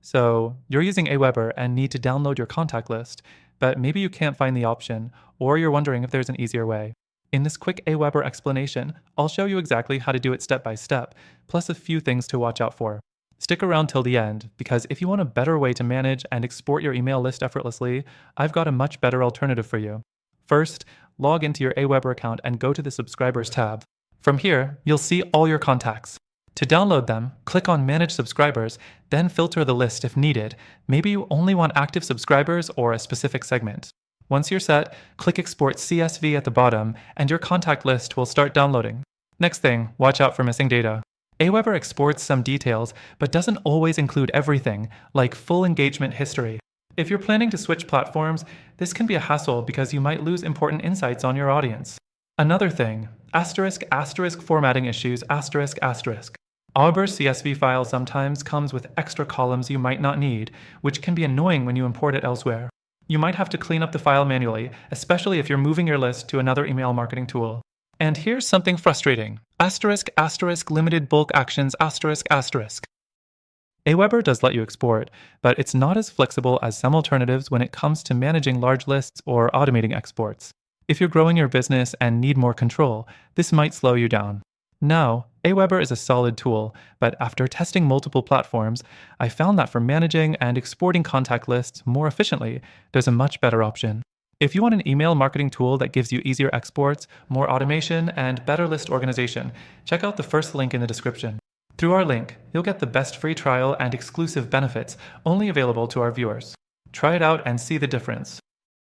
So, you're using AWeber and need to download your contact list, but maybe you can't find the option, or you're wondering if there's an easier way. In this quick AWeber explanation, I'll show you exactly how to do it step by step, plus a few things to watch out for. Stick around till the end, because if you want a better way to manage and export your email list effortlessly, I've got a much better alternative for you. First, log into your AWeber account and go to the Subscribers tab. From here, you'll see all your contacts. To download them, click on Manage Subscribers, then filter the list if needed. Maybe you only want active subscribers or a specific segment. Once you're set, click Export CSV at the bottom, and your contact list will start downloading. Next thing, watch out for missing data. AWeber exports some details, but doesn't always include everything, like full engagement history. If you're planning to switch platforms, this can be a hassle because you might lose important insights on your audience. Another thing, *** formatting issues, ***. AWeber CSV file sometimes comes with extra columns you might not need, which can be annoying when you import it elsewhere. You might have to clean up the file manually, especially if you're moving your list to another email marketing tool. And here's something frustrating. *** limited bulk actions ***. AWeber does let you export, but it's not as flexible as some alternatives when it comes to managing large lists or automating exports. If you're growing your business and need more control, this might slow you down. Now, AWeber is a solid tool, but after testing multiple platforms, I found that for managing and exporting contact lists more efficiently, there's a much better option. If you want an email marketing tool that gives you easier exports, more automation, and better list organization, check out the first link in the description. Through our link, you'll get the best free trial and exclusive benefits only available to our viewers. Try it out and see the difference.